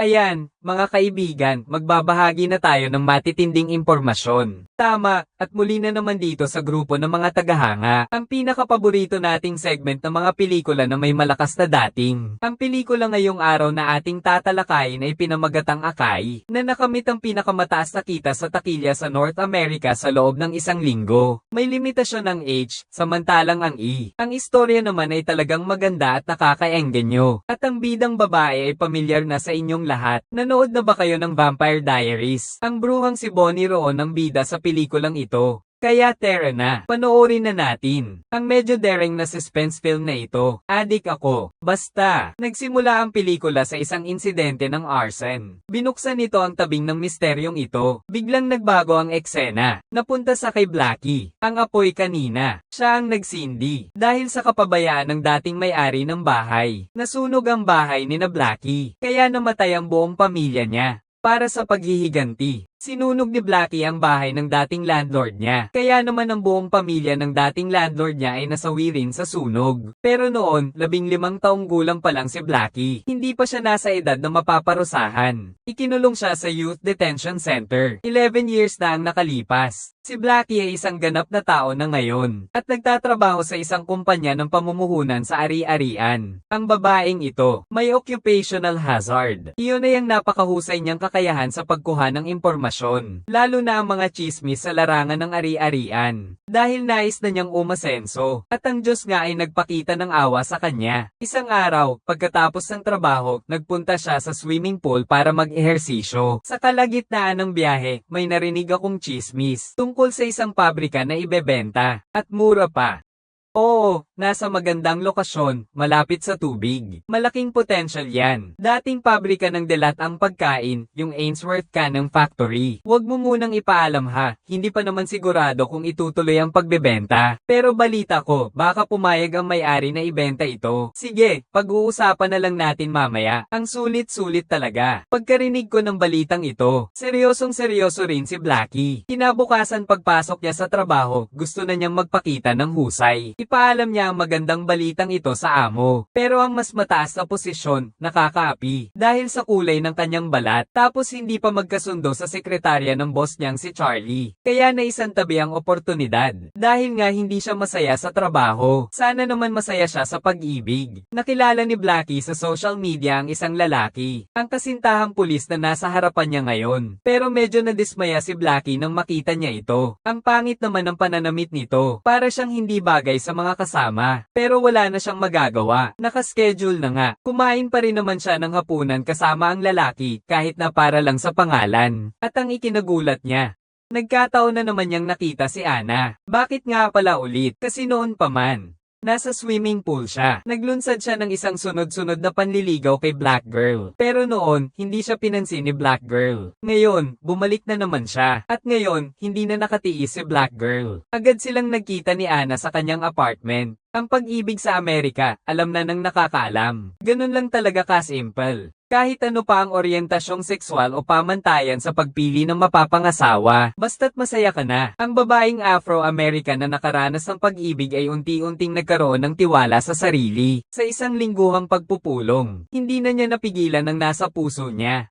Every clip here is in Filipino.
Ayan, mga kaibigan, magbabahagi na tayo ng matitinding impormasyon. Tama, at muli na naman dito sa grupo ng mga tagahanga, ang pinakapaborito nating segment ng mga pelikula na may malakas na dating. Ang pelikula ngayong araw na ating tatalakayin ay pinamagatang Akay, na nakamit ang pinakamataas na kita sa takilya sa North America sa loob ng isang linggo. May limitasyon ng H, samantalang ang E. Ang istorya naman ay talagang maganda at nakakaengganyo. At ang bidang babae ay pamilyar na sa inyong lahat. Nanood na ba kayo ng Vampire Diaries? Ang bruhang si Bonnie roon ang bida sa pelikulang ito. Kaya tara na, panoorin na natin. Ang medyo daring na suspense film na ito, Adik Ako. Basta, nagsimula ang pelikula sa isang insidente ng arson. Binuksan nito ang tabing ng misteryong ito. Biglang nagbago ang eksena. Napunta sa kay Blackie, ang apoy kanina. Siya ang nagsindi. Dahil sa kapabayaan ng dating may-ari ng bahay. Nasunog ang bahay ni na Blackie. Kaya namatay ang buong pamilya niya. Para sa paghihiganti, sinunog ni Blackie ang bahay ng dating landlord niya. Kaya naman ang buong pamilya ng dating landlord niya ay nasawi rin sa sunog. Pero noon, 15 taong gulang pa lang si Blackie. Hindi pa siya nasa edad na mapaparusahan. Ikinulong siya sa Youth Detention Center. 11 years na ang nakalipas. Si Blackie ay isang ganap na tao na ngayon at nagtatrabaho sa isang kumpanya ng pamumuhunan sa ari-arian. Ang babaeng ito, may occupational hazard. Iyon ay ang napakahusay niyang kakayahan sa pagkuha ng impormasyon, lalo na ang mga chismis sa larangan ng ari-arian. Dahil nais na niyang umasenso, at ang Diyos nga ay nagpakita ng awa sa kanya. Isang araw, pagkatapos ng trabaho, nagpunta siya sa swimming pool para mag-ehersisyo. Sa kalagitnaan ng biyahe, may narinig akong chismis tungkol sa isang pabrika na ibebenta, at mura pa. Oo, nasa magandang lokasyon, malapit sa tubig. Malaking potential yan. Dating pabrika ng delat ang pagkain, yung Ainsworth Canning Factory. Huwag mo munang ipaalam ha, hindi pa naman sigurado kung itutuloy ang pagbebenta. Pero balita ko, baka pumayag ang may-ari na ibenta ito. Sige, pag-uusapan na lang natin mamaya. Ang sulit-sulit talaga. Pagkarinig ko ng balitang ito, seryosong-seryoso rin si Blackie. Kinabukasan pagpasok niya sa trabaho, gusto na niyang magpakita ng husay. Ipaalam niya ang magandang balitang ito sa amo. Pero ang mas mataas na posisyon, nakakaapi. Dahil sa kulay ng kanyang balat, tapos hindi pa magkasundo sa sekretarya ng boss niyang si Charlie. Kaya naisantabi ang oportunidad. Dahil nga hindi siya masaya sa trabaho. Sana naman masaya siya sa pag-ibig. Nakilala ni Blackie sa social media ang isang lalaki. Ang kasintahang pulis na nasa harapan niya ngayon. Pero medyo nadismaya si Blackie nang makita niya ito. Ang pangit naman ng pananamit nito. Para siyang hindi bagay sa mga kasama. Pero wala na siyang magagawa. Nakaschedule na nga. Kumain pa rin naman siya ng hapunan kasama ang lalaki kahit na para lang sa pangalan. At ang ikinagulat niya, nagkataon na naman niyang nakita si Ana. Bakit nga pala ulit? Kasi noon pa man. Nasa swimming pool siya. Naglunsad siya ng isang sunod-sunod na panliligaw kay Black Girl. Pero noon, hindi siya pinansin ni Black Girl. Ngayon, bumalik na naman siya. At ngayon, hindi na nakatiis si Black Girl. Agad silang nagkita ni Ana sa kanyang apartment. Ang pag-ibig sa Amerika, alam na ng nakakaalam. Ganun lang talaga ka-simple. Kahit ano pa ang oryentasyong sexual o pamantayan sa pagpili ng mapapangasawa, basta't masaya ka na. Ang babaeng Afro-American na nakaranas ng pag-ibig ay unti-unting nagkaroon ng tiwala sa sarili. Sa isang lingguhang pagpupulong, hindi na niya napigilan ang nasa puso niya.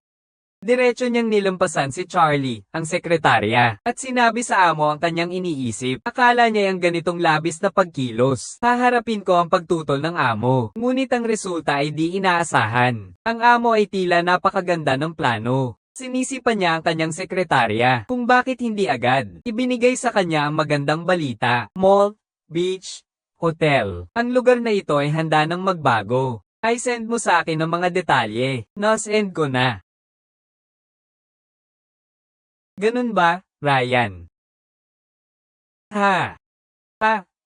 Diretso niyang nilampasan si Charlie, ang sekretarya, at sinabi sa amo ang kanyang iniisip. Akala niya yung ganitong labis na pagkilos. Haharapin ko ang pagtutol ng amo. Ngunit ang resulta ay di inaasahan. Ang amo ay tila napakaganda ng plano. Sinisipan niya ang kanyang sekretarya kung bakit hindi agad ibinigay sa kanya ang magandang balita. Mall, beach, hotel. Ang lugar na ito ay handa ng magbago. Ay send mo sa akin ang mga detalye. Na-send ko na. Ganun ba, Ryan? Ha?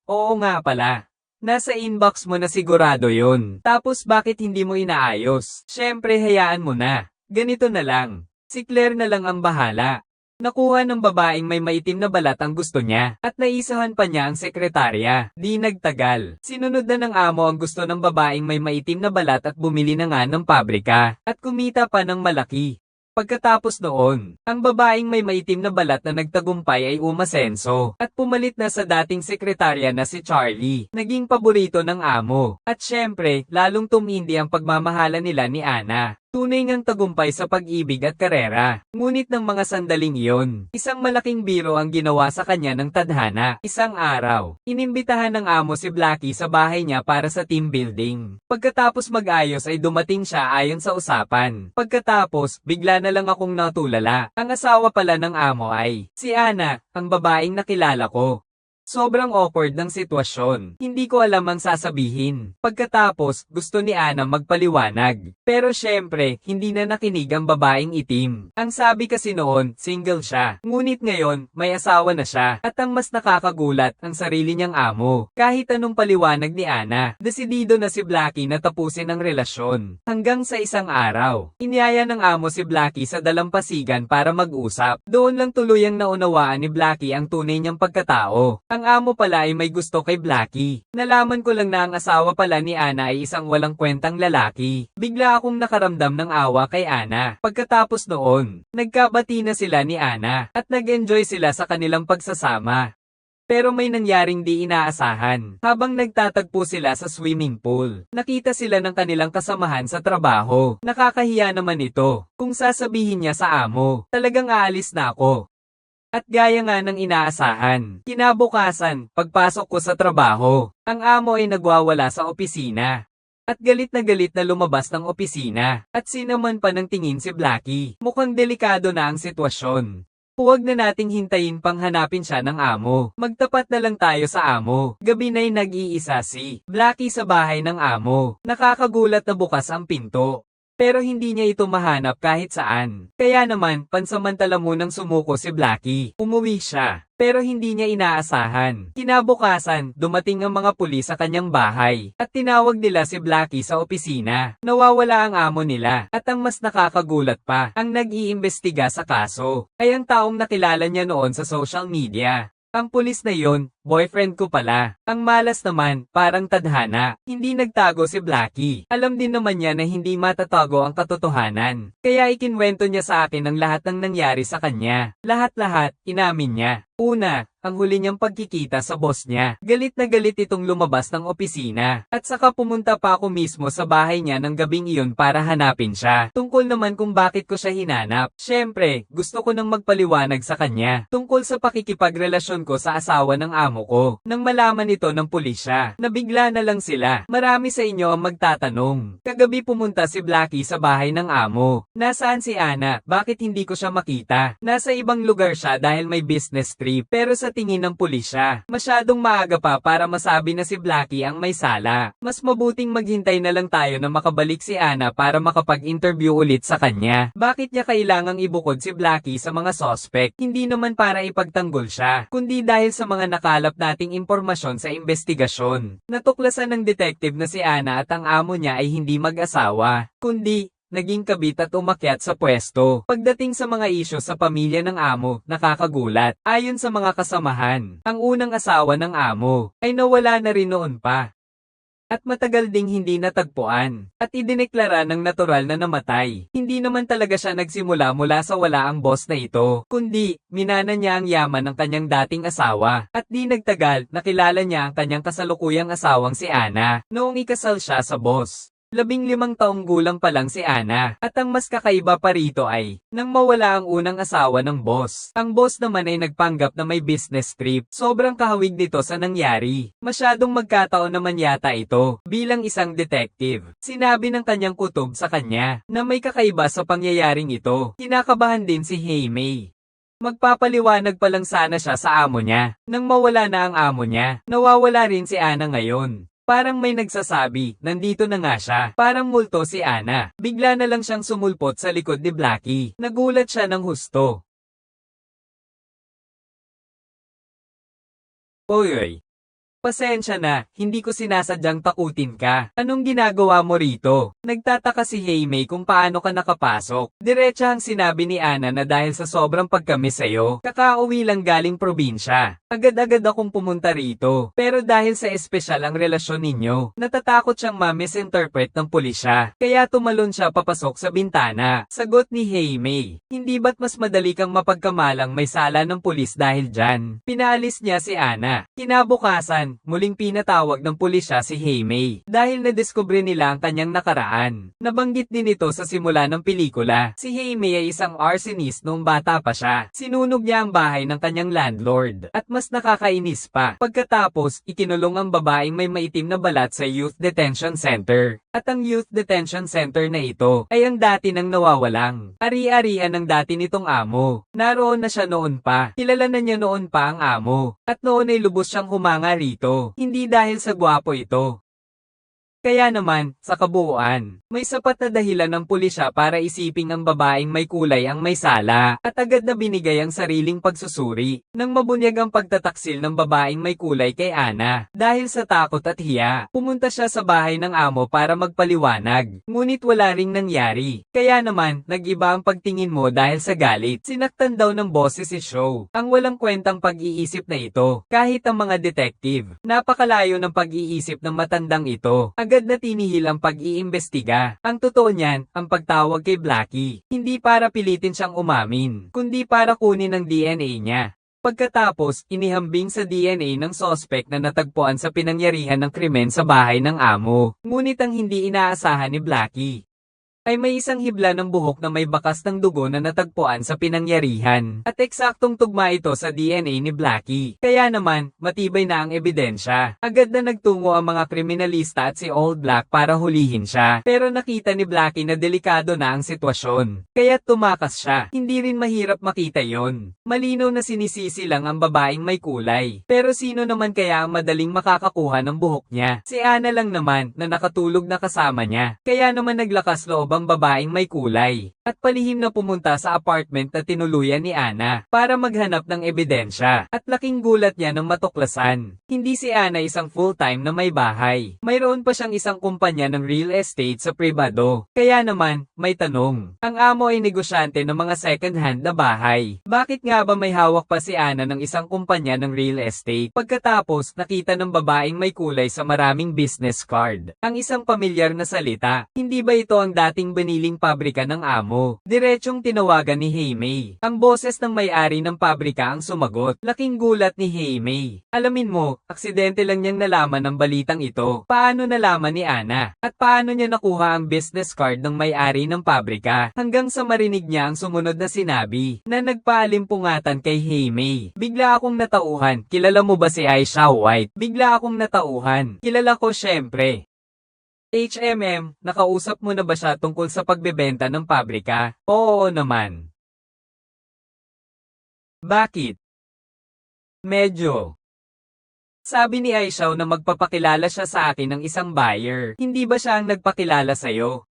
Oo nga pala. Nasa inbox mo na sigurado yun. Tapos bakit hindi mo inaayos? Syempre hayaan mo na. Ganito na lang. Si Claire na lang ang bahala. Nakuha ng babaeng may maitim na balat ang gusto niya, at naisahan pa niya ang sekretarya. Di nagtagal. Sinunod na ng amo ang gusto ng babaeng may maitim na balat at bumili na nga ng pabrika, at kumita pa ng malaki. Pagkatapos noon, ang babaeng may maitim na balat na nagtagumpay ay umasenso at pumalit na sa dating sekretarya na si Charlie. Naging paborito ng amo. At syempre, lalong tumindi ang pagmamahala nila ni Ana. Tunay ngang tagumpay sa pag-ibig at karera. Ngunit ng mga sandaling iyon, isang malaking biro ang ginawa sa kanya ng tadhana. Isang araw, inimbitahan ng amo si Blackie sa bahay niya para sa team building. Pagkatapos mag-ayos ay dumating siya ayon sa usapan. Pagkatapos, bigla na lang akong natulala. Ang asawa pala ng amo ay si Ana, ang babaeng nakilala ko. Sobrang awkward ng sitwasyon. Hindi ko alam ang sasabihin. Pagkatapos, gusto ni Ana magpaliwanag. Pero syempre, hindi na nakinig ang babaeng itim. Ang sabi kasi noon, single siya. Ngunit ngayon, may asawa na siya. At ang mas nakakagulat, ang sarili niyang amo. Kahit anong paliwanag ni Ana, desidido na si Blackie na tapusin ang relasyon. Hanggang sa isang araw, inyaya ng amo si Blackie sa dalampasigan para mag-usap. Doon lang tuluyang naunawaan ni Blackie ang tunay niyang pagkatao. Ang amo pala ay may gusto kay Blackie. Nalaman ko lang na ang asawa pala ni Ana ay isang walang kwentang lalaki. Bigla akong nakaramdam ng awa kay Ana. Pagkatapos noon, nagkabati na sila ni Ana at nag-enjoy sila sa kanilang pagsasama. Pero may nangyaring di inaasahan. Habang nagtatagpo sila sa swimming pool, nakita sila ng kanilang kasamahan sa trabaho. Nakakahiya naman ito. Kung sasabihin niya sa amo, talagang aalis na ako. At gaya nga ng inaasahan, kinabukasan, pagpasok ko sa trabaho, ang amo ay nagwawala sa opisina. At galit na lumabas ng opisina, at sinaman pa ng tingin si Blackie. Mukhang delikado na ang sitwasyon. Huwag na nating hintayin pang hanapin siya ng amo. Magtapat na lang tayo sa amo. Gabi na'y nag-iisa si Blackie sa bahay ng amo. Nakakagulat na bukas ang pinto. Pero hindi niya ito mahanap kahit saan. Kaya naman, pansamantala munang sumuko si Blackie. Umuwi siya. Pero hindi niya inaasahan. Kinabukasan, dumating ang mga pulis sa kanyang bahay. At tinawag nila si Blackie sa opisina. Nawawala ang amo nila. At ang mas nakakagulat pa, ang nag-iimbestiga sa kaso ay ang taong nakilala niya noon sa social media. Ang pulis na yon, boyfriend ko pala. Ang malas naman, parang tadhana. Hindi nagtago si Blackie. Alam din naman niya na hindi matatago ang katotohanan. Kaya ikinwento niya sa akin ang lahat ng nangyari sa kanya. Lahat-lahat, inamin niya. Una, ang huli niyang pagkikita sa boss niya. Galit na galit itong lumabas ng opisina. At saka pumunta pa ako mismo sa bahay niya ng gabing iyon para hanapin siya. Tungkol naman kung bakit ko siya hinanap. Syempre, gusto ko nang magpaliwanag sa kanya. Tungkol sa pakikipagrelasyon ko sa asawa ng amo ko. Nang malaman ito ng pulisya, nabigla na lang sila. Marami sa inyo ang magtatanong. Kagabi pumunta si Blackie sa bahay ng amo. Nasaan si Ana? Bakit hindi ko siya makita? Nasa ibang lugar siya dahil may business trip. Pero sa tingin ng pulisya, masyadong maaga pa para masabi na si Blackie ang may sala. Mas mabuting maghintay na lang tayo na makabalik si Ana para makapag-interview ulit sa kanya. Bakit niya kailangang ibukod si Blackie sa mga suspect? Hindi naman para ipagtanggol siya, kundi dahil sa mga nakalap nating impormasyon sa investigasyon. Natuklasan ng detective na si Ana at ang amo niya ay hindi mag-asawa, kundi naging kabit at umakyat sa pwesto. Pagdating sa mga isyu sa pamilya ng amo, nakakagulat. Ayon sa mga kasamahan, ang unang asawa ng amo ay nawala na rin noon pa. At matagal ding hindi natagpuan. At idineklara ng natural na namatay. Hindi naman talaga siya nagsimula mula sa wala ang boss na ito, kundi minana niya ang yaman ng kanyang dating asawa. At di nagtagal, nakilala niya ang kanyang kasalukuyang asawang si Ana, noong ikasal siya sa boss. 15 taong gulang pa lang si Ana. At ang mas kakaiba pa rito ay, nang mawala ang unang asawa ng boss, ang boss naman ay nagpanggap na may business trip. Sobrang kahawig nito sa nangyari. Masyadong magkataon naman yata ito. Bilang isang detective, sinabi ng kanyang kutob sa kanya na may kakaiba sa pangyayaring ito. Kinakabahan din si Haimei. Magpapaliwanag pa lang sana siya sa amo niya. Nang mawala na ang amo niya, nawawala rin si Ana ngayon. Parang may nagsasabi, nandito na nga siya. Parang multo si Ana. Bigla na lang siyang sumulpot sa likod ni Blackie. Nagulat siya ng husto. Oy, pasensya na, hindi ko sinasadyang takutin ka. Anong ginagawa mo rito? Nagtataka si Haimei kung paano ka nakapasok. Diretsahang sinabi ni Ana na dahil sa sobrang pagkamiss sa'yo, kakauwi lang galing probinsya. Agad-agad akong pumunta rito. Pero dahil sa espesyal ang relasyon ninyo, natatakot siyang ma-misinterpret ng pulisya. Kaya tumalon siya papasok sa bintana. Sagot ni Haimei, hindi ba't mas madali kang mapagkamalang may sala ng pulis dahil dyan? Pinaalis niya si Ana. Kinabukasan, naman, muling pinatawag ng pulisya si Haimei dahil nadiskubre nila ang kanyang nakaraan. Nabanggit din ito sa simula ng pelikula. Si Haimei ay isang arsonist noong bata pa siya. Sinunog niya ang bahay ng kanyang landlord. At mas nakakainis pa, pagkatapos, ikinulong ang babaeng may maitim na balat sa Youth Detention Center. At ang Youth Detention Center na ito ay ang dati nang nawawalang ari-arian ng dati nitong amo. Naroon na siya noon pa. Kilala na niya noon pa ang amo. At noon ay lubos siyang humanga rito. Hindi dahil sa gwapo ito. Kaya naman, sa kabuuan, may sapat na dahilan ng pulisya para isiping ang babaeng may kulay ang may sala, at agad na binigay ang sariling pagsusuri. Nang mabunyag ang pagtataksil ng babaeng may kulay kay Ana, dahil sa takot at hiya, pumunta siya sa bahay ng amo para magpaliwanag. Ngunit wala ring nangyari. Kaya naman, nag-iba ang pagtingin mo dahil sa galit. Sinaktan daw ng boses si Show. Ang walang kwentang pag-iisip na ito, kahit ang mga detective. Napakalayo ng pag-iisip ng matandang ito. Agad na tinihil ang pag-iimbestiga. Ang totoo niyan, ang pagtawag kay Blackie, hindi para pilitin siyang umamin, kundi para kunin ang DNA niya. Pagkatapos, inihambing sa DNA ng sospek na natagpuan sa pinangyarihan ng krimen sa bahay ng amo. Ngunit ang hindi inaasahan ni Blackie ay may isang hibla ng buhok na may bakas ng dugo na natagpuan sa pinangyarihan. At eksaktong tugma ito sa DNA ni Blackie. Kaya naman, matibay na ang ebidensya. Agad na nagtungo ang mga kriminalista at si Old Black para hulihin siya. Pero nakita ni Blackie na delikado na ang sitwasyon. Kaya tumakas siya. Hindi rin mahirap makita yon. Malinaw na sinisisi lang ang babaeng may kulay. Pero sino naman kaya ang madaling makakakuha ng buhok niya? Si Ana lang naman na nakatulog na kasama niya. Kaya naman naglakas loob ang babaeng may kulay, at palihim na pumunta sa apartment na tinuluyan ni Ana para maghanap ng ebidensya. At laking gulat niya nang matuklasan, hindi si Ana isang full-time na may bahay. Mayroon pa siyang isang kumpanya ng real estate sa pribado. Kaya naman, may tanong. Ang amo ay negosyante ng mga second-hand na bahay. Bakit nga ba may hawak pa si Ana ng isang kumpanya ng real estate? Pagkatapos, nakita ng babaeng may kulay sa maraming business card ang isang pamilyar na salita. Hindi ba ito ang dating baniling pabrika ng amo? Diretsong tinawagan ni Haimei. Ang boses ng may-ari ng pabrika ang sumagot. Laking gulat ni Haimei. Alamin mo, aksidente lang niyang nalaman ng balitang ito. Paano nalaman ni Ana? At paano niya nakuha ang business card ng may-ari ng pabrika? Hanggang sa marinig niya ang sumunod na sinabi, na nagpaalimpungatan kay Haimei. Bigla akong natauhan. Kilala mo ba si Aisha White? Bigla akong natauhan. Kilala ko syempre. Nakausap mo na ba siya tungkol sa pagbebenta ng pabrika? Oo naman. Bakit? Medyo. Sabi ni Aisha na magpapakilala siya sa akin ng isang buyer. Hindi ba siya ang nagpakilala sa'yo?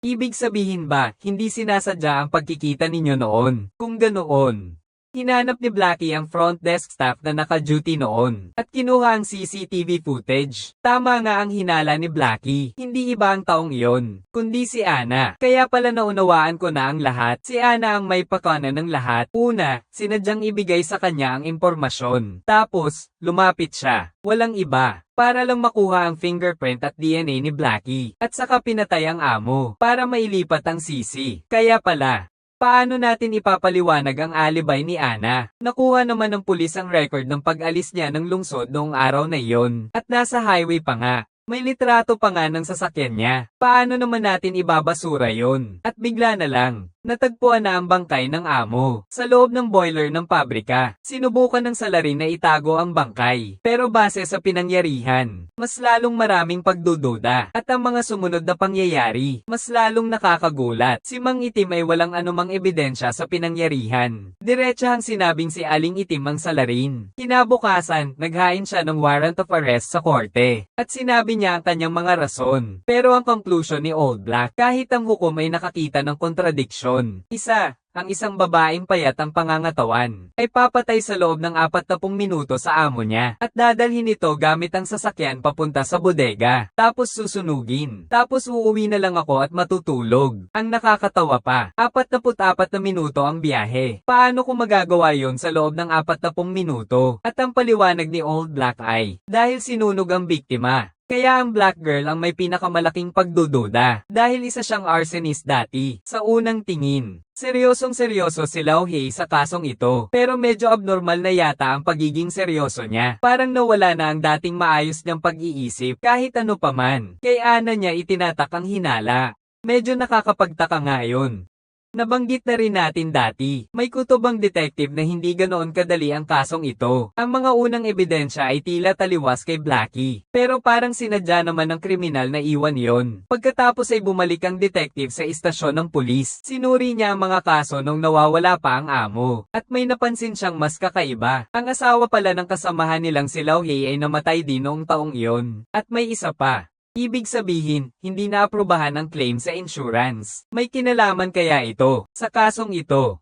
Ibig sabihin ba, hindi sinasadya ang pagkikita ninyo noon? Kung ganoon, hinanap ni Blackie ang front desk staff na naka-duty noon at kinuha ang CCTV footage. Tama nga ang hinala ni Blackie. Hindi iba ang taong iyon, kundi si Ana. Kaya pala naunawaan ko na ang lahat. Si Ana ang may pakana ng lahat. Una, sinadyang ibigay sa kanya ang impormasyon. Tapos, lumapit siya. Walang iba. Para lang makuha ang fingerprint at DNA ni Blackie. At saka pinatay ang amo para mailipat ang sisi. Kaya pala, paano natin ipapaliwanag ang alibay ni Ana? Nakuha naman ng pulis ang record ng pag-alis niya ng lungsod noong araw na iyon. At nasa highway pa nga. May litrato pa nga ng sasakyan niya. Paano naman natin ibabasura yon? At bigla na lang, natagpuan na ang bangkay ng amo sa loob ng boiler ng pabrika. Sinubukan ng salarin na itago ang bangkay. Pero base sa pinangyarihan, mas lalong maraming pagdududa. At ang mga sumunod na pangyayari, mas lalong nakakagulat. Si Mang Itim ay walang anumang ebidensya sa pinangyarihan. Diretsahang sinabing si Aling Itim ang salarin. Kinabukasan, naghain siya ng warrant of arrest sa korte. At sinabi niya ang kanyang mga rason. Pero ang conclusion ni Old Black, kahit ang hukom ay nakakita ng kontradiksyon. Isa, ang isang babaeng payat ang pangangatawan, ay papatay sa loob ng 40 minuto sa amo niya, at dadalhin ito gamit ang sasakyan papunta sa bodega, tapos susunugin, tapos uuwi na lang ako at matutulog. Ang nakakatawa pa, 44 na minuto ang biyahe. Paano ko magagawa yon sa loob ng 40 minuto? At ang paliwanag ni Old Black ay, dahil sinunog ang biktima. Kaya ang black girl ang may pinakamalaking pagdududa dahil isa siyang arsonist dati. Sa unang tingin, seryosong-seryoso si Lao Hei sa kasong ito pero medyo abnormal na yata ang pagiging seryoso niya. Parang nawala na ang dating maayos niyang pag-iisip kahit ano paman. Kay Ana niya itinatak ang hinala. Medyo nakakapagtaka nga yun. Nabanggit na rin natin dati, may kutubang detective na hindi ganoon kadali ang kasong ito. Ang mga unang ebidensya ay tila taliwas kay Blackie. Pero parang sinadya naman ng kriminal na iwan yon. Pagkatapos ay bumalik ang detective sa istasyon ng pulis. Sinuri niya ang mga kaso nung nawawala pa ang amo. At may napansin siyang mas kakaiba. Ang asawa pala ng kasamahan nilang si Lao Hei ay namatay din noong taong iyon. At may isa pa. Ibig sabihin, hindi naaprubahan ang claim sa insurance. May kinalaman kaya ito sa kasong ito?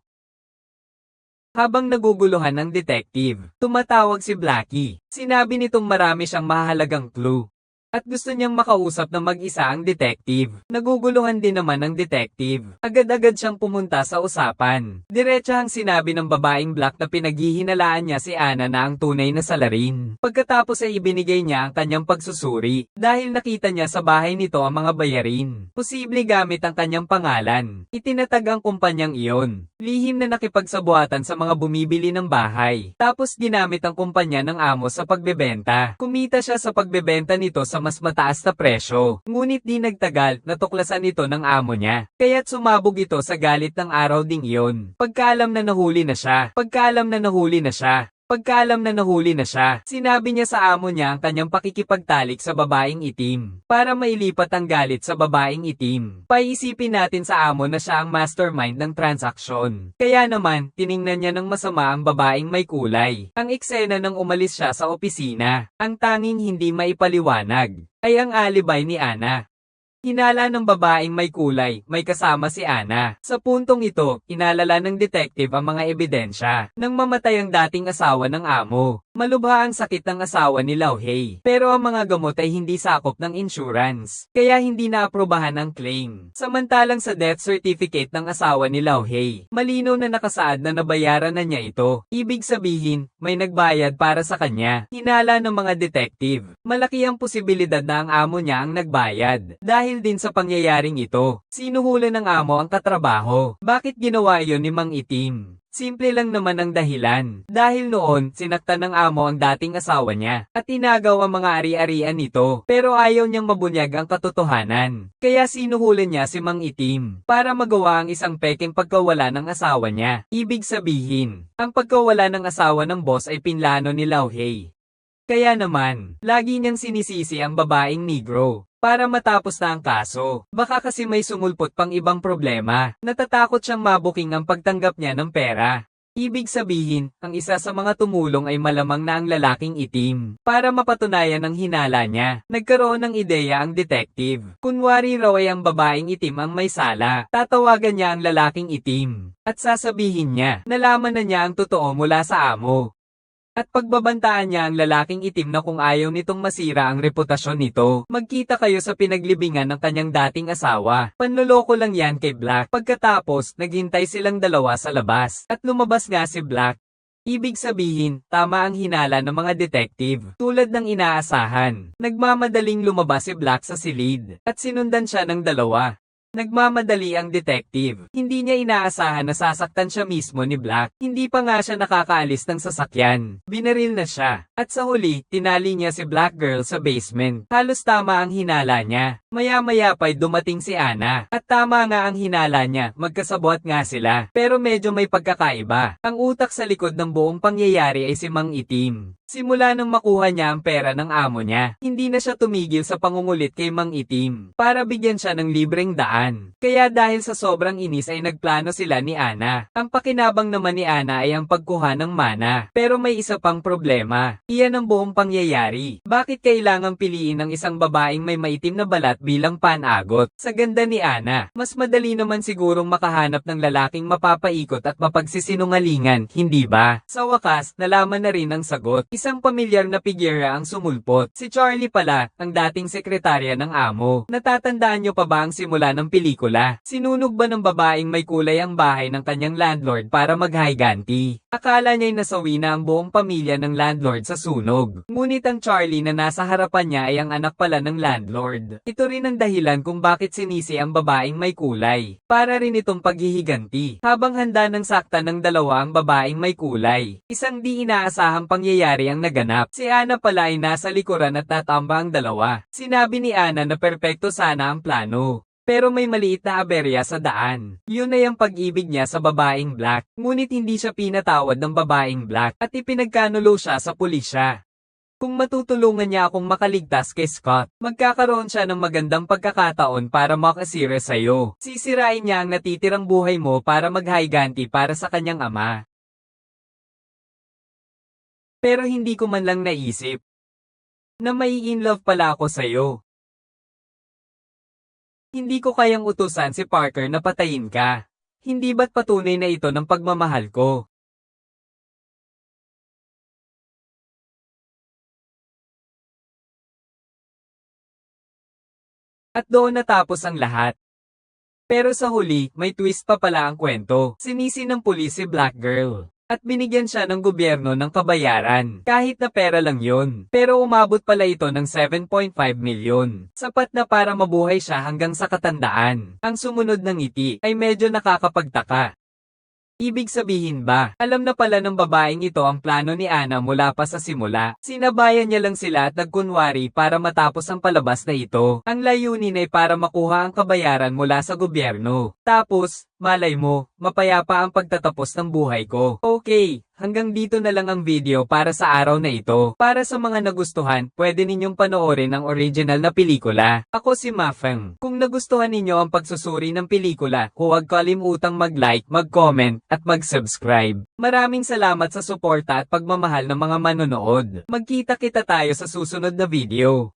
Habang naguguluhan ng detective, tumatawag si Blackie. Sinabi nitong marami siyang mahalagang clue. At gusto niyang makausap na mag-isa ang detective. Naguguluhan din naman ang detective. Agad-agad siyang pumunta sa usapan. Diretsahang sinabi ng babaeng black na pinaghihinalaan niya si Ana na ang tunay na salarin. Pagkatapos ay ibinigay niya ang kanyang pagsusuri dahil nakita niya sa bahay nito ang mga bayarin. Posible gamit ang kanyang pangalan. Itinatag ang kumpanyang iyon. Lihim na nakipagsabuatan sa mga bumibili ng bahay. Tapos ginamit ang kumpanya ng amo sa pagbebenta. Kumita siya sa pagbebenta nito sa mas mataas na presyo. Ngunit di nagtagal, natuklasan ito ng amo niya. Kaya't sumabog ito sa galit ng araw ding iyon. Pagkaalam na nahuli na siya. Sinabi niya sa amo niya ang kanyang pakikipagtalik sa babaeng itim. Para mailipat ang galit sa babaeng itim. Paisipin natin sa amo na siya ang mastermind ng transaksyon. Kaya naman, tiningnan niya ng masama ang babaeng may kulay. Ang eksena nang umalis siya sa opisina. Ang tanging hindi maipaliwanag ay ang alibay ni Ana. Hinala ng babaeng may kulay, may kasama si Ana. Sa puntong ito, inalala ng detective ang mga ebidensya. Nang mamatay ang dating asawa ng amo. Malubha ang sakit ng asawa ni Lao Hei. Pero ang mga gamot ay hindi sakop ng insurance. Kaya hindi naaprubahan ang claim. Samantalang sa death certificate ng asawa ni Lao Hei, malinaw na nakasaad na nabayaran na niya ito. Ibig sabihin, may nagbayad para sa kanya. Hinala ng mga detective. Malaki ang posibilidad na ang amo niya ang nagbayad. Dahil din sa pangyayaring ito, sinuhulan ng amo ang katrabaho. Bakit ginawa iyon ni Mang Itim? Simple lang naman ang dahilan. Dahil noon, sinaktan ng amo ang dating asawa niya at inagaw ang mga ari-arian nito. Pero ayaw niyang mabunyag ang katotohanan. Kaya sinuhulan niya si Mang Itim para magawa ang isang pekeng pagkawala ng asawa niya. Ibig sabihin, ang pagkawala ng asawa ng boss ay pinlano ni Lao Hei. Kaya naman, lagi niyang sinisisi ang babaeng negro. Para matapos na ang kaso. Baka kasi may sumulpot pang ibang problema. Natatakot siyang mabuking ang pagtanggap niya ng pera. Ibig sabihin, ang isa sa mga tumulong ay malamang na ang lalaking itim. Para mapatunayan ang hinala niya, nagkaroon ng ideya ang detective. Kunwari raw ay ang babaeng itim ang may sala. Tatawagan niya ang lalaking itim. At sasabihin niya, nalaman na niya ang totoo mula sa amo. At pagbabantaan niya ang lalaking itim na kung ayaw nitong masira ang reputasyon nito, magkita kayo sa pinaglibingan ng kanyang dating asawa. Panloloko lang yan kay Black. Pagkatapos, naghintay silang dalawa sa labas. At lumabas nga si Black. Ibig sabihin, tama ang hinala ng mga detective. Tulad ng inaasahan, nagmamadaling lumabas si Black sa silid. At sinundan siya ng dalawa. Nagmamadali ang detective. Hindi niya inaasahan na sasaktan siya mismo ni Black. Hindi pa nga siya nakakaalis ng sasakyan. Binaril na siya. At sa huli, tinali niya si Black Girl sa basement. Halos tama ang hinala niya. Maya-maya pa'y dumating si Ana. At tama nga ang hinala niya, magkasabwat nga sila. Pero medyo may pagkakaiba. Ang utak sa likod ng buong pangyayari ay si Mang Itim. Simula nang makuha niya ang pera ng amo niya, hindi na siya tumigil sa pangungulit kay Mang Itim para bigyan siya ng libreng daan. Kaya dahil sa sobrang inis ay nagplano sila ni Ana. Ang pakinabang naman ni Ana ay ang pagkuha ng mana. Pero may isa pang problema. Iyan ang buong pangyayari. Bakit kailangang piliin ang isang babaeng may maitim na balat bilang panagot? Sa ganda ni Ana, mas madali naman sigurong makahanap ng lalaking mapapaikot at mapagsisinungalingan, hindi ba? Sa wakas, nalaman na rin ang sagot. Isang pamilyar na figura ang sumulpot. Si Charlie pala, ang dating sekretarya ng amo. Natatandaan niyo pa ba ang simula ng pelikula? Sinunog ba ng babaeng may kulay ang bahay ng kanyang landlord para maghiganti? Akala niya'y nasawi na ang buong pamilya ng landlord sa sunog. Ngunit ang Charlie na nasa harapan niya ay ang anak pala ng landlord. Ito rin ang dahilan kung bakit sinisi ang babaeng may kulay. Para rin itong paghihiganti. Habang handa ng sakta ng dalawa ang babaeng may kulay. Isang di inaasahang pangyayari ang naganap. Si Ana pala ay nasa likuran at natamba ang dalawa. Sinabi ni Ana na perpekto sana ang plano. Pero may maliit na aberya sa daan. Yun ay ang pag-ibig niya sa babaeng black. Ngunit hindi siya pinatawad ng babaeng black at ipinagkanulo siya sa pulisya. Kung matutulungan niya akong makaligtas kay Scott, magkakaroon siya ng magandang pagkakataon para makasira sa'yo. Sisirain niya ang natitirang buhay mo para maghiganti para sa kanyang ama. Pero hindi ko man lang naisip na may in-love pala ako sa'yo. Hindi ko kayang utusan si Parker na patayin ka. Hindi ba't patunay na ito ng pagmamahal ko? At doon natapos ang lahat. Pero sa huli, may twist pa pala ang kwento. Sinisi ng pulis si Black Girl. At binigyan siya ng gobyerno ng kabayaran. Kahit na pera lang yun. Pero umabot pala ito ng 7.5 milyon. Sapat na para mabuhay siya hanggang sa katandaan. Ang sumunod ng ngiti ay medyo nakakapagtaka. Ibig sabihin ba, alam na pala ng babaeng ito ang plano ni Ana mula pa sa simula. Sinabayan niya lang sila at nagkunwari para matapos ang palabas na ito. Ang layunin ay para makuha ang kabayaran mula sa gobyerno. Tapos, malay mo, mapayapa ang pagtatapos ng buhay ko. Okay, hanggang dito na lang ang video para sa araw na ito. Para sa mga nagustuhan, pwede ninyong panoorin ang original na pelikula. Ako si Mafeng. Kung nagustuhan ninyo ang pagsusuri ng pelikula, huwag kalimutang mag-like, mag-comment, at mag-subscribe. Maraming salamat sa suporta at pagmamahal ng mga manonood. Magkita-kita tayo sa susunod na video.